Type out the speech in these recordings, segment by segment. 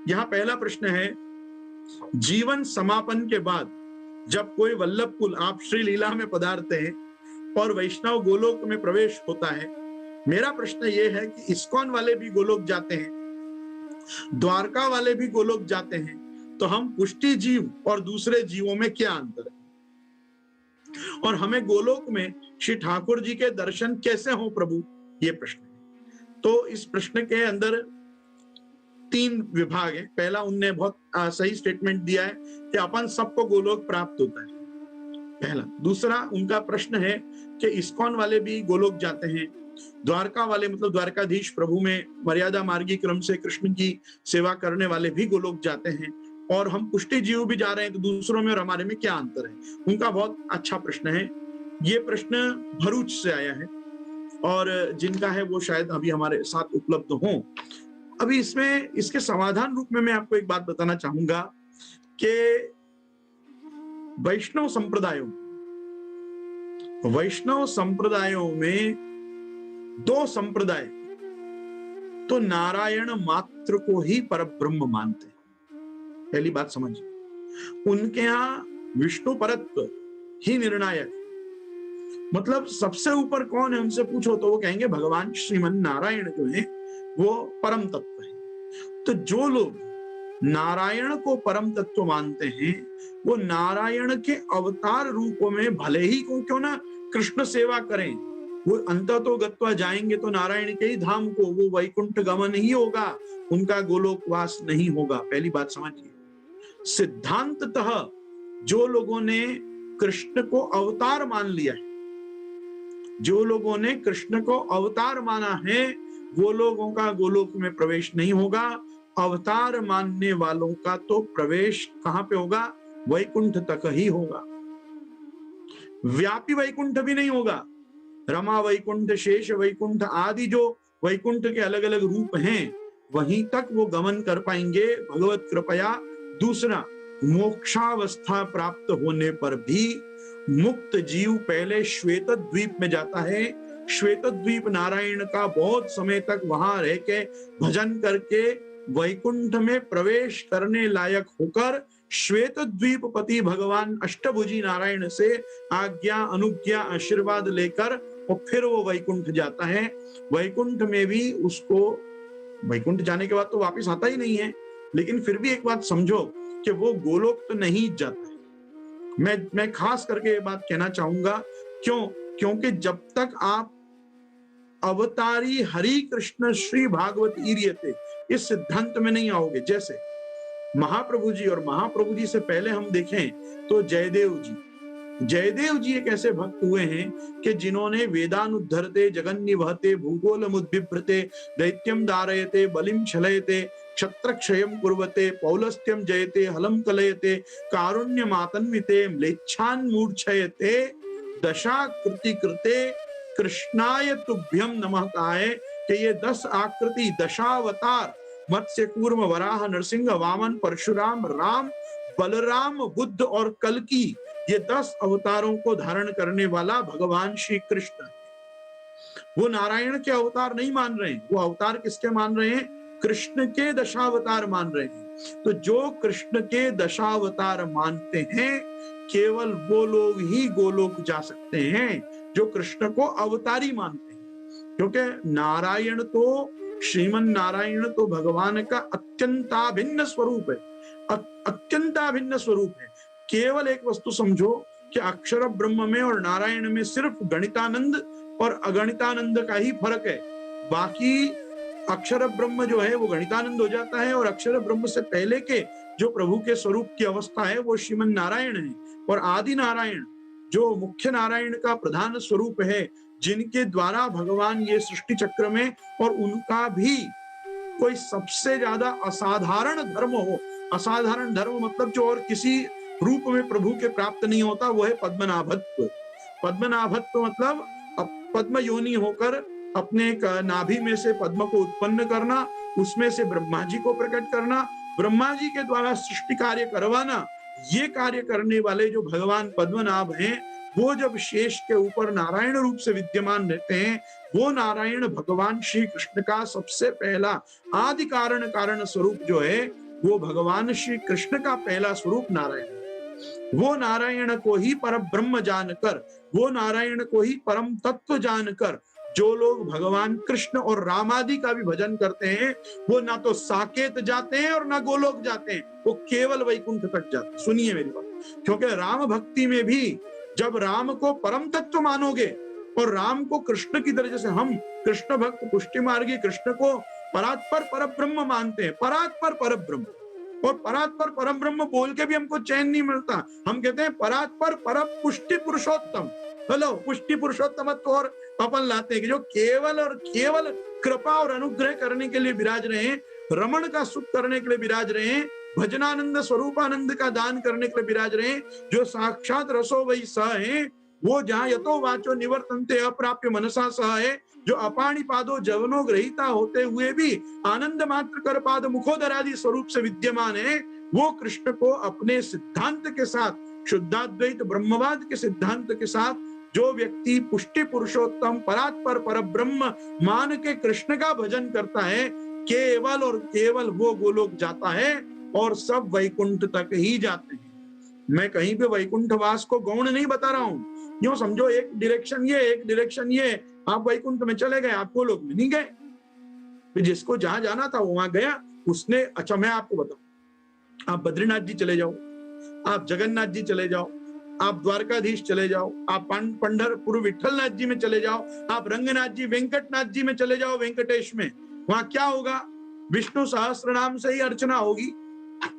यहां पहला प्रश्न है, जीवन समापन के बाद जब कोई वल्लभ कुल आप श्री लीला में पधारते हैं और वैष्णव गोलोक में प्रवेश होता है, मेरा प्रश्न यह है कि इस्कॉन वाले भी गोलोक जाते हैं, द्वारका वाले भी गोलोक जाते हैं, तो हम पुष्टि जीव और दूसरे जीवों में क्या अंतर है, और हमें गोलोक में श्री ठाकुर जी के दर्शन कैसे हो प्रभु, ये प्रश्न है। तो इस प्रश्न के अंदर 3 विभाग है। पहला, उनने बहुत सही स्टेटमेंट दिया है कि अपन सबको गोलोक प्राप्त होता है, पहला। दूसरा, उनका प्रश्न है कि इस्कॉन वाले भी गोलोक जाते हैं, द्वारका वाले मतलब द्वारकाधीश प्रभु में मर्यादा मार्गी क्रम से कृष्ण की सेवा करने वाले भी गोलोक जाते हैं, और हम पुष्टि जीव भी जा रहे हैं, तो दूसरों में और हमारे में क्या अंतर है। उनका बहुत अच्छा प्रश्न है। ये प्रश्न भरूच से आया है, और जिनका है वो शायद अभी हमारे साथ उपलब्ध हो। अभी इसमें इसके समाधान रूप में मैं आपको एक बात बताना चाहूंगा कि वैष्णव संप्रदायों में 2 संप्रदाय तो नारायण मात्र को ही परब्रह्म मानते हैं। पहली बात समझिए, उनके यहां विष्णु परत्व ही निर्णायक, मतलब सबसे ऊपर कौन है उनसे पूछो तो वो कहेंगे भगवान श्रीमन नारायण जो है वो परम तत्व है। तो जो लोग नारायण को परम तत्व मानते हैं, वो नारायण के अवतार रूपों में भले ही क्यों ना कृष्ण सेवा करें, वो अंततो गत्वा जाएंगे तो नारायण के ही धाम को, वो वैकुंठ गमन ही होगा, उनका गोलोकवास नहीं होगा। पहली बात समझिए। सिद्धांततः जो लोगों ने कृष्ण को अवतार मान लिया है, जो लोगों ने कृष्ण को अवतार माना है, वो लोगों का गोलोक में प्रवेश नहीं होगा। अवतार मानने वालों का तो प्रवेश कहां पे होगा, वैकुंठ तक ही होगा। व्यापी वैकुंठ भी नहीं होगा। रमा वैकुंठ, शेष वैकुंठ आदि जो वैकुंठ के अलग अलग रूप हैं, वहीं तक वो गमन कर पाएंगे भगवत कृपया। दूसरा, मोक्षावस्था प्राप्त होने पर भी मुक्त जीव पहले श्वेत द्वीप में जाता है। श्वेत द्वीप नारायण का बहुत समय तक वहां रह के भजन करके वैकुंठ में प्रवेश करने लायक होकर श्वेत द्वीप पति भगवान अष्टभुजी नारायण से आज्ञा अनुज्ञा आशीर्वाद लेकर और फिर वो वैकुंठ जाता है। वैकुंठ में भी उसको, वैकुंठ जाने के बाद तो वापस आता ही नहीं है, लेकिन फिर भी एक बात समझो कि वो गोलोक तो नहीं जाता है। मैं खास करके ये बात कहना चाहूंगा, क्योंकि जब तक आप अवतारी हरि कृष्ण श्री भागवत ईर्यते इस सिद्धांत में नहीं आओगे, जैसे महाप्रभु जी, और महाप्रभु जी से पहले हम देखें तो जयदेव जी एक ऐसे भक्त हुए हैं कि जिन्होंने वेदानुद्धरते जगन्य वहते भूगोलमुद्बिभ्रते दैत्यम दारयते बलिम छलयते क्षत्रक्षयम कुर्वते पौलस्त्यम जयते हलम कलयते कारुण्यमातन्विते म्लेच्छान् मूर्छयते दशाकृति कृते कृष्णाय तुभ्यम नमः काए, कि ये 10 आकृति, दशावतार मत्स्य कूर्म वराह नरसिंह वामन परशुराम राम बलराम बुद्ध और कल्कि, ये 10 अवतारों को धारण करने वाला भगवान श्री कृष्ण है। वो नारायण के अवतार नहीं मान रहे हैं, वो अवतार किसके मान रहे हैं, कृष्ण के दशावतार मान रहे हैं। तो जो कृष्ण के दशावतार मानते हैं, केवल वो लोग ही गोलोक जा सकते हैं जो कृष्ण को अवतारी मानते हैं। क्योंकि नारायण तो, श्रीमन नारायण तो भगवान का अत्यंताभिन्न स्वरूप है, अत्यंताभिन्न स्वरूप है। केवल एक वस्तु समझो कि अक्षर ब्रह्म में और नारायण में सिर्फ गणितानंद और अगणितानंद का ही फर्क है। बाकी अक्षर ब्रह्म जो है वो गणितानंद हो जाता है, और अक्षर ब्रह्म से पहले के जो प्रभु के स्वरूप की अवस्था है वो श्रीमन नारायण है। और आदि नारायण जो मुख्य नारायण का प्रधान स्वरूप है, जिनके द्वारा भगवान ये सृष्टि चक्र में, और उनका भी कोई सबसे ज्यादा असाधारण धर्म हो, असाधारण धर्म मतलब जो और किसी रूप में प्रभु के प्राप्त नहीं होता, वो है पद्मनाभत्व। पद्मनाभत्व मतलब पद्म योनि होकर अपने नाभि में से पद्म को उत्पन्न करना, उसमें से ब्रह्मा जी को प्रकट करना, ब्रह्मा जी के द्वारा सृष्टि कार्य करवाना। ये कार्य करने वाले जो भगवान पद्मनाभ हैं, वो जब शेष के ऊपर नारायण रूप से विद्यमान रहते हैं, वो नारायण भगवान श्री कृष्ण का सबसे पहला आदि कारण कारण स्वरूप जो है, वो भगवान श्री कृष्ण का पहला स्वरूप नारायण। वो नारायण को ही पर ब्रह्म जानकर, वो नारायण को ही परम तत्व जानकर जो लोग भगवान कृष्ण और राम आदि का भी भजन करते हैं, वो ना तो साकेत जाते हैं और ना गोलोक जाते हैं, वो केवल वैकुंठ तक जाते हैं। सुनिए मेरी बात, क्योंकि राम भक्ति में भी जब राम को परम तत्व मानोगे और राम को कृष्ण की तरह, जैसे हम कृष्ण भक्त पुष्टि मार्गी कृष्ण को परात्पर परब्रह्म मानते हैं, परात्पर परब्रह्म, और परात्पर परम ब्रह्म बोल के भी हमको चैन नहीं मिलता। हम कहते हैं परात्पर पर पुष्टि पुरुषोत्तम। हेलो, पुष्टि पुरुषोत्तमत्व और अपन लाते हैं कि जो केवल और केवल कृपा और अनुग्रह करने के लिए विराज रहे हैं, रमण का सुख करने के लिए विराज रहे हैं, भजनानंद स्वरूपानंद का दान करने के लिए विराज रहे हैं, जो साक्षात रसो वही स है, वो जहाँ यतो वाचो निवर्तन्ते अप्राप्य मनसा सह है, जो अपाणी पादो जवनो ग्रहिता होते हुए भी आनंद मात्र कर पाद मुखोदरादि स्वरूप से विद्यमान है, वो कृष्ण को अपने सिद्धांत के साथ, शुद्धाद्वैत ब्रह्मवाद के सिद्धांत के साथ जो व्यक्ति पुष्टि पुरुषोत्तम परात्पर परब्रह्म मान के कृष्ण का भजन करता है, केवल और केवल वो गोलोक जाता है और सब वैकुंठ तक ही जाते हैं। मैं कहीं पे वैकुंठ वास को गौण नहीं बता रहा हूं, यूं समझो एक डायरेक्शन ये, एक डायरेक्शन ये, आप वैकुंठ में चले गए, आप गोलोक में नहीं गए। तो जिसको जहां जाना था वो वहां गया उसने। अच्छा मैं आपको बताऊं, आप बद्रीनाथ जी चले जाओ, आप जगन्नाथ जी चले जाओ, आप द्वारकाधीश चले जाओ, आप पंढरपुर विठलनाथ जी में चले जाओ, आप रंगनाथ जी वेंकटनाथ जी में चले जाओ, वेंकटेश में, वहां क्या होगा? विष्णु सहस्त्र नाम से ही अर्चना होगी।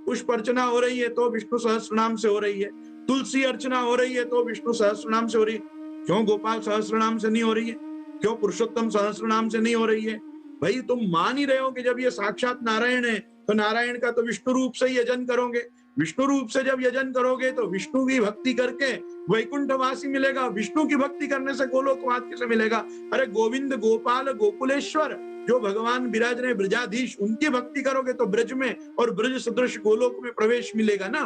पुष्प अर्चना हो रही है तो विष्णु सहस्त्र नाम से हो रही है, तुलसी अर्चना हो रही है तो विष्णु सहस्त्र नाम से हो रही है। क्यों गोपाल सहस्त्र नाम से नहीं हो रही है? क्यों पुरुषोत्तम सहस्त्र नाम से नहीं हो रही है? भाई तुम मान ही रहे हो कि जब ये साक्षात नारायण है तो नारायण का तो विष्णु रूप से ही यजन करोगे। विष्णु रूप से जब यजन करोगे तो विष्णु की भक्ति करके वैकुंठवासी मिलेगा, विष्णु की भक्ति करने से गोलोकवास कैसे मिलेगा? अरे गोविंद गोपाल गोकुलेश्वर जो भगवान विराज रहे ब्रजाधीश, उनकी भक्ति करोगे तो ब्रज में और ब्रज सदृश गोलोक में प्रवेश मिलेगा ना।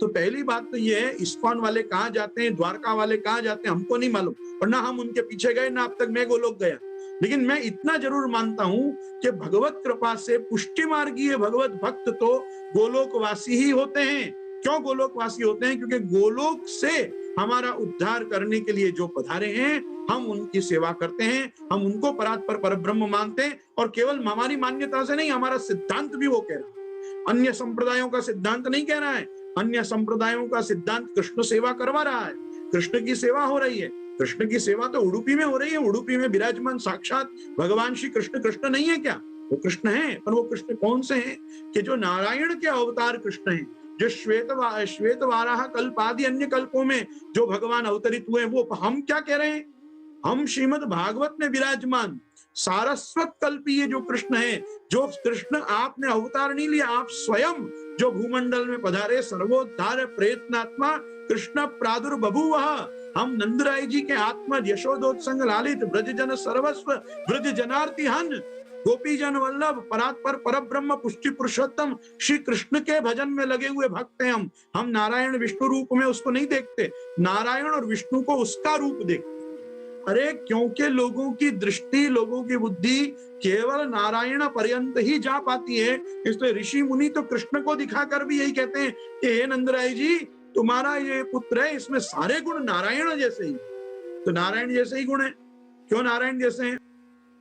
तो पहली बात तो ये है, इस्कॉन वाले कहाँ जाते हैं, द्वारका वाले कहाँ जाते हैं, हमको नहीं मालूम, और ना हम उनके पीछे गए, ना अब तक मैं गोलोक गया। लेकिन मैं इतना जरूर मानता हूं कि भगवत कृपा से पुष्टि मार्गीय भगवत भक्त तो गोलोकवासी ही होते हैं। क्यों गोलोकवासी होते हैं? क्योंकि गोलोक से हमारा उद्धार करने के लिए जो पधारे हैं, हम उनकी सेवा करते हैं, हम उनको परात्पर परब्रह्म मानते हैं, और केवल हमारी मान्यता से नहीं, हमारा सिद्धांत भी वो कह रहा है। अन्य संप्रदायों का सिद्धांत नहीं कह रहा है, अन्य संप्रदायों का सिद्धांत कृष्ण सेवा करवा रहा है, कृष्ण की सेवा हो रही है। कृष्ण की सेवा तो उडुपी में हो रही है, उडुपी में विराजमान साक्षात भगवान श्री कृष्ण, कृष्ण नहीं है क्या? वो कृष्ण है, पर वो कृष्ण कौन से हैं? कि जो नारायण के अवतार कृष्ण हैं, जो श्वेत वाराह कल्प आदि अन्य कल्पों में जो भगवान अवतरित हुए, वो हम क्या कह रहे हैं? हम श्रीमद् भागवत में विराजमान सारस्वत कल्पीय जो कृष्ण है, जो कृष्ण आपने अवतार नहीं लिया, आप स्वयं जो भूमंडल में पधारे, सर्वोद्धार प्रयत्नात्मा कृष्ण प्रादुर्बभूवः। हम नंदराय जी के आत्मा यशोदोत्संग लालित ब्रज जन सर्वस्व ब्रज जनार्ति हन गोपी जन वल्लभ परात्पर परब्रह्म पुष्टि पुरुषोत्तम श्री कृष्ण के भजन में लगे हुए भक्त हैं। हम नारायण विष्णु रूप में उसको नहीं देखते, नारायण और विष्णु को उसका रूप देखते। अरे क्योंकि लोगों की दृष्टि, लोगों की बुद्धि केवल नारायण पर्यंत ही जा पाती है, इसलिए ऋषि मुनि तो कृष्ण को दिखाकर भी यही कहते हैं कि हे नंदराय जी, तुम्हारा ये पुत्र है, इसमें सारे गुण नारायण जैसे ही। तो नारायण जैसे ही गुण है। क्यों नारायण जैसे हैं?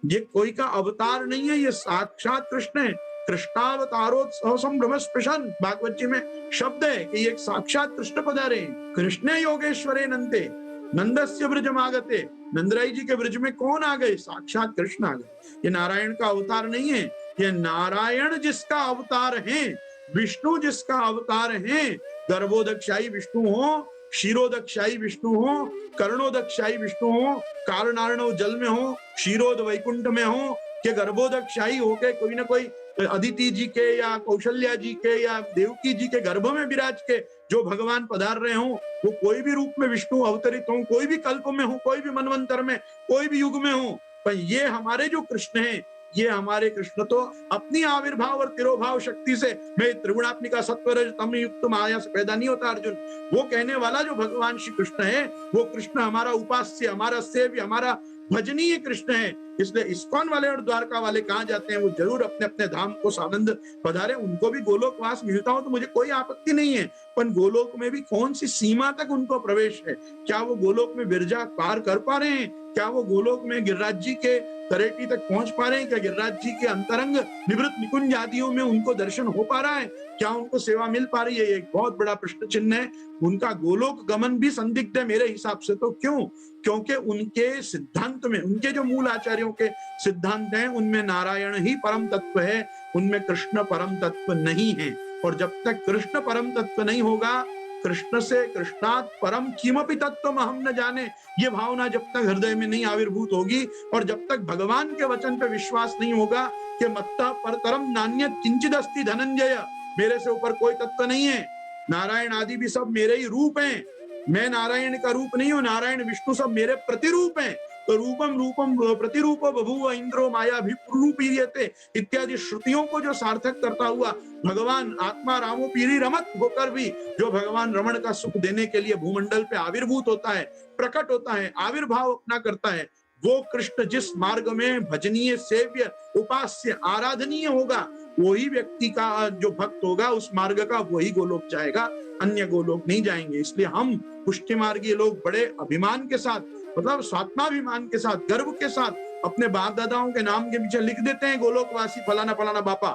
ये कोई का अवतार नहीं है, ये साक्षात कृष्ण है। कृष्णावतारोत्सव संभ्रम स्पृशन भागवत जी में शब्द है कि ये साक्षात कृष्ण पधारे हैं। कृष्ण योगेश्वरे नंदे नंदस्य ब्रजमागते, नंदराय जी के ब्रज में कौन आ गए? साक्षात कृष्ण आ गए। ये नारायण का अवतार नहीं है, ये नारायण जिसका अवतार है, विष्णु जिसका अवतार है। गर्भोदक्षाई विष्णु हो, क्षीरोदक्षाई विष्णु हो, कर्णोदक्षाई विष्णु हो, कारणार्णव जल में हो, क्षीरोद वैकुंठ में हो, कि गर्भोदक्षाई होके कोई ना कोई अदिति जी के या कौशल्या जी के या देवकी जी के गर्भ में विराज के जो भगवान पधार रहे हो, वो कोई भी रूप में विष्णु अवतरित हो, कोई भी कल्प में हो, कोई भी मनवंतर में, कोई भी युग में हो, पर ये हमारे जो कृष्ण हैं, ये हमारे कृष्ण तो अपनी आविर्भाव और तिरोभाव शक्ति से, मैं त्रिगुणात्मिका सत्वरज तम युक्त माया से पैदा नहीं होता अर्जुन। वो कहने वाला जो भगवान श्री कृष्ण है, वो कृष्ण हमारा उपास्य, हमारा सेव्य, हमारा भजनीय कृष्ण है। इसलिए इस्कॉन वाले और द्वारका वाले कहाँ जाते हैं, वो जरूर अपने अपने धाम को सानंद पधारे। उनको भी गोलोकवास मिलता हो तो मुझे कोई आपत्ति नहीं है, पर गोलोक में भी कौन सी सीमा तक उनको प्रवेश है? क्या वो गोलोक में विरजा पार कर पा रहे हैं? क्या वो गोलोक में गिरिराज जी के तरेटी तक पहुंच पा रहे हैं? क्या गिरिराज जी के अंतरंग निवृत्त निकुंज आदियों में उनको दर्शन हो पा रहा है? क्या उनको सेवा मिल पा रही है? एक बहुत बड़ा प्रश्न चिन्ह है। उनका गोलोक गमन भी संदिग्ध है मेरे हिसाब से। तो क्यों? क्योंकि उनके सिद्धांत में, उनके जो मूल आचार्यों के सिद्धांत हैं, उनमें नारायण ही परम तत्व है, उनमें कृष्ण परम तत्व नहीं है। और जब तक कृष्ण परम तत्व नहीं होगा, कृष्ण से कृष्णात् परम किमपि तत्वम हम न जाने, ये भावना जब तक हृदय में नहीं आविर्भूत होगी, और जब तक भगवान के वचन पे विश्वास नहीं होगा कि मत्तः परतरम नान्यत् किंचिद अस्ति धनंजय, मेरे से ऊपर कोई तत्व नहीं है, नारायण आदि भी सब मेरे ही रूप हैं, मैं नारायण का रूप नहीं हूं, नारायण विष्णु सब मेरे प्रतिरूप हैं। तो रूपम रूपम प्रतिरूपो बभूव इंद्रो माया विरूपीयते इत्यादि श्रुतियों को जो सार्थक करता हुआ भगवान आत्मा रामो पीरी रमत होकर भी जो भगवान रमण का सुख देने के लिए भूमंडल पे आविर्भूत होता है, प्रकट होता है, आविर्भाव अपना करता है, वो कृष्ण जिस मार्ग में भजनीय, सेव्य, उपास्य, आराधनीय होगा, वही व्यक्ति का जो भक्त होगा उस मार्ग का, वही गोलोक जाएगा, अन्य गोलोक नहीं जाएंगे। इसलिए हम पुष्टि मार्गीय लोग बड़े अभिमान के साथ, मतलब स्वात्माभिमान के साथ, गर्व के साथ अपने बाप दादाओं के नाम के पीछे लिख देते हैं गोलोकवासी फलाना फलाना बापा,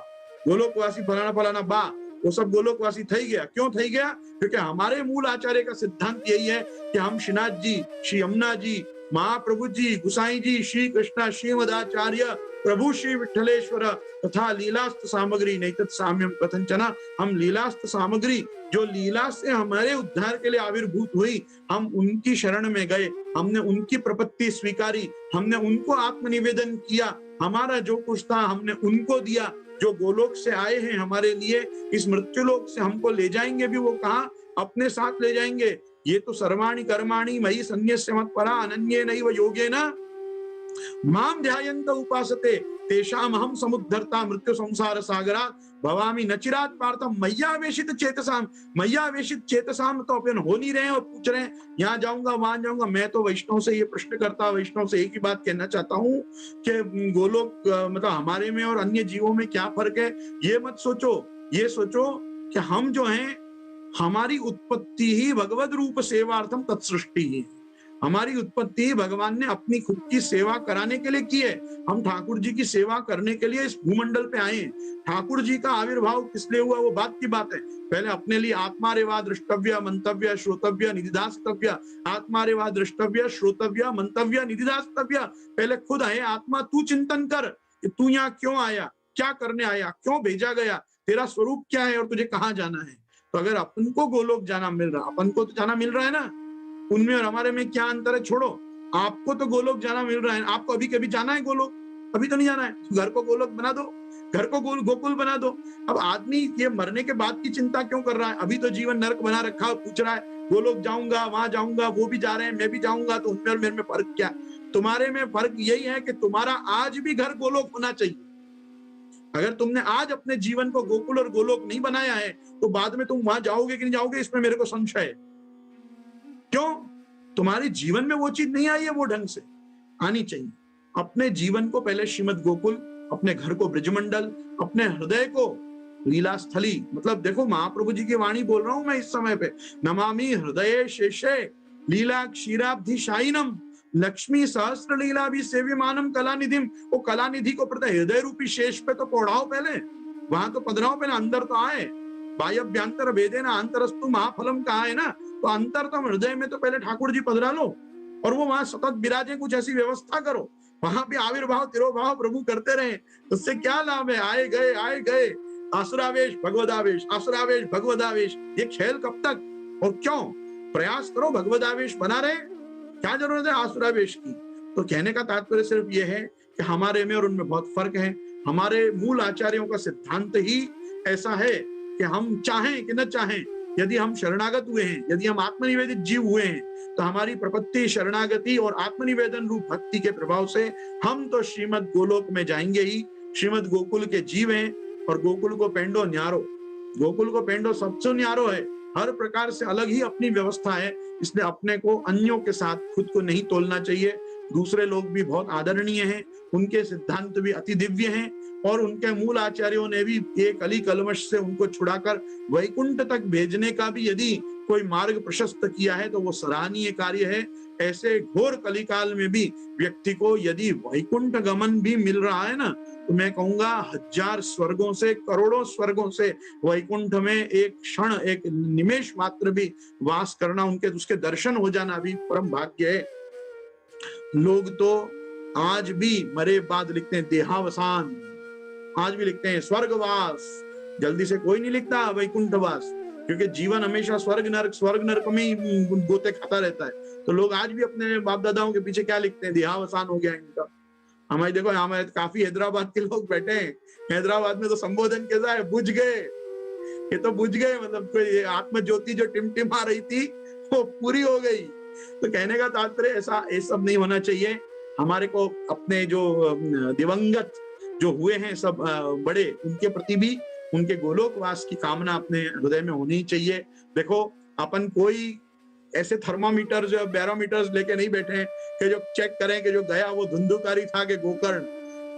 गोलोकवासी फलाना फलाना बा, वो सब गोलोकवासी थई गया। क्यों थई गया? क्योंकि हमारे मूल आचार्य का सिद्धांत यही है कि हम श्रीनाथ जी, श्री यमुना जी, महाप्रभु जी, गुसाई जी, श्री कृष्ण श्रीमदाचार्य प्रभु श्री विठलेश्वर तथा लीलास्त सामग्री नहीं तत् साम्यम कथंचना, हम लीलास्त सामग्री जो लीला से हमारे उद्धार के लिए आविर्भूत हुई, हम उनकी शरण में गए, हमने उनकी प्रपत्ति स्वीकारी, हमने उनको आत्मनिवेदन किया, हमारा जो कुछ था हमने उनको दिया। जो गोलोक से आए हैं हमारे लिए, इस मृत्युलोक से हमको ले जाएंगे भी, वो कहाँ? अपने साथ ले जाएंगे। ये तो सर्वाणि कर्माणि मयि सन्न्यस्य मत्परा अनन्येनैव योगेन माम ध्यायन्त उपासते तेषाम अहम समुद्धर्ता मृत्यु संसार सागरात् भवामि नचिरात पार्थम मय्यावेशित चेतसाम। मय्यावेशित चेतसाम तो अपन हो नहीं रहे और पूछ रहे हैं यहाँ जाऊंगा वहां जाऊंगा। मैं तो वैष्णव से ये प्रश्न करता, वैष्णव से एक ही बात कहना चाहता हूँ कि गोलोक मतलब हमारे में और अन्य जीवों में क्या फर्क है, ये मत सोचो। ये सोचो कि हम जो हैं, हमारी उत्पत्ति ही भगवद रूप सेवार्थम तत्सृष्टि ही, हमारी उत्पत्ति भगवान ने अपनी खुद की सेवा कराने के लिए की है। हम ठाकुर जी की सेवा करने के लिए इस भूमंडल पे आए हैं। ठाकुर जी का आविर्भाव किस लिए हुआ वो बात की बात है। पहले अपने लिए आत्मा रेवा द्रष्टव्य मंतव्य श्रोतव्य निधिदास्तव्य, आत्मा रेवा द्रष्टव्य श्रोतव्य मंतव्य निधिदास्तव्य। पहले खुद है आत्मा, तू चिंतन कर कि तू यहाँ क्यों आया, क्या करने आया, क्यों भेजा गया, तेरा स्वरूप क्या है और तुझे कहाँ जाना है। तो अगर अपन को गोलोक जाना मिल रहा, अपन को तो जाना मिल रहा है ना, उनमें और हमारे में क्या अंतर है? छोड़ो, आपको तो गोलोक जाना मिल रहा है। आपको अभी कभी जाना है गोलोक? अभी तो नहीं जाना है। घर को गोलोक बना दो, घर को गोकुल बना दो। अब आदमी ये मरने के बाद की चिंता क्यों कर रहा है? अभी तो जीवन नरक बना रखा है, पूछ रहा है गोलोक जाऊंगा, वहां जाऊंगा, वो भी जा रहे हैं, मैं भी जाऊंगा, तो उनमें और मेरे में फर्क क्या? तुम्हारे में फर्क यही है कि तुम्हारा आज भी घर गोलोक होना चाहिए। अगर तुमने आज अपने जीवन को गोकुल और गोलोक नहीं बनाया है, तो बाद में तुम वहां जाओगे कि नहीं जाओगे, इसमें मेरे को संशय है। क्यों? तुम्हारे जीवन में वो चीज नहीं आई है, वो ढंग से आनी चाहिए। अपने जीवन को पहले श्रीमद गोकुल, अपने घर को ब्रजमंडल, अपने हृदय को लीला स्थली, मतलब देखो महाप्रभु जी की वाणी बोल रहा हूं मैं इस समय पे, नमामि हृदय शेषे लीला क्षीराब्धि शाइनम लक्ष्मी सहस्त्र लीला भी सेव्यमानम कलानिधिम। वो कलानिधि को प्रति हृदय रूपी शेष पे तो पौड़ाओ, पहले वहां तो पधराओ, पहले अंदर तो आए। बाह्यभ्यंतर भेदेन अंतरस्तु महाफलम कहा है ना, तो अंतरतम हृदय में तो पहले ठाकुर जी पधरा लो और वो वहां सतत विराजे, कुछ ऐसी व्यवस्था करो, वहां पे आविर्भाव तिरोभाव प्रभु करते रहे। उससे क्या लाभ है? आए गए आए गए, आसुरावेश भगवदावेश, आसुरावेश भगवदावेश, ये खेल कब तक और क्यों? प्रयास करो भगवदावेश बना रहे, क्या जरूरत है आसुरावेश की? तो कहने का तात्पर्य सिर्फ ये है कि हमारे में और उनमें बहुत फर्क है। हमारे मूल आचार्यों का सिद्धांत ही ऐसा है कि हम चाहें कि न चाहें, यदि हम शरणागत हुए हैं, यदि हम आत्मनिवेदित जीव हुए हैं, तो हमारी प्रपत्ति, शरणागति और आत्मनिवेदन रूप भक्ति के प्रभाव से हम तो श्रीमद गोलोक में जाएंगे ही। श्रीमद गोकुल के जीव हैं और गोकुल को पेंडो न्यारो, गोकुल को पेंडो सबसे न्यारो है, हर प्रकार से अलग ही अपनी व्यवस्था है। इसलिए अपने को अन्यों के साथ खुद को नहीं तोलना चाहिए। दूसरे लोग भी बहुत आदरणीय हैं, उनके सिद्धांत भी अति दिव्य हैं और उनके मूल आचार्यों ने भी एक कली कलमश से उनको छुड़ाकर वैकुंठ तक भेजने का भी यदि कोई मार्ग प्रशस्त किया है तो वो सराहनीय कार्य है। ऐसे घोर कलिकाल में भी व्यक्ति को यदि वैकुंठ गमन भी मिल रहा है ना, तो मैं कहूंगा 1000 स्वर्गों से, करोड़ों स्वर्गों से वैकुंठ में एक क्षण, एक निमेष मात्र भी वास करना, उनके उसके दर्शन हो जाना भी परम भाग्य है। लोग तो आज भी मरे बाद लिखते हैं देहावसान, आज भी लिखते हैं स्वर्गवास, जल्दी से कोई नहीं लिखता वैकुंठवास, क्योंकि जीवन हमेशा स्वर्ग नरक में ही गोते खाता रहता है। तो लोग आज भी अपने बाप दादाओं के पीछे क्या लिखते हैं, देहावसान हो गया इनका। हमारे देखो हमारे काफी हैदराबाद के लोग बैठे हैं, हैदराबाद में तो संबोधन कैसा है, बुझ गए, ये तो बुझ गए, मतलब कोई आत्म ज्योति जो टिमटिमा रही थी वो पूरी हो गई। तो कहने का तात्पर्य ऐसा ये सब नहीं होना चाहिए। हमारे को अपने जो दिवंगत जो हुए हैं सब बड़े, उनके प्रति भी उनके गोलोकवास की कामना अपने हृदय में होनी चाहिए। देखो अपन कोई ऐसे थर्मामीटर जो बैरोमीटर्स लेके नहीं बैठे हैं कि जो चेक करें कि जो गया वो धुंधुकारी था कि गोकर्ण,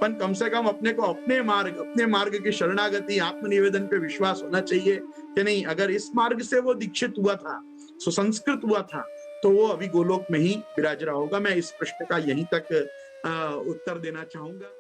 पर कम से कम अपने को अपने मार्ग की शरणागति, आत्मनिवेदन पे विश्वास होना चाहिए कि नहीं, अगर इस मार्ग से वो दीक्षित हुआ था, सुसंस्कृत हुआ था, तो वो अभी गोलोक में ही विराज रहा होगा। मैं इस प्रश्न का यहीं तक उत्तर देना चाहूंगा।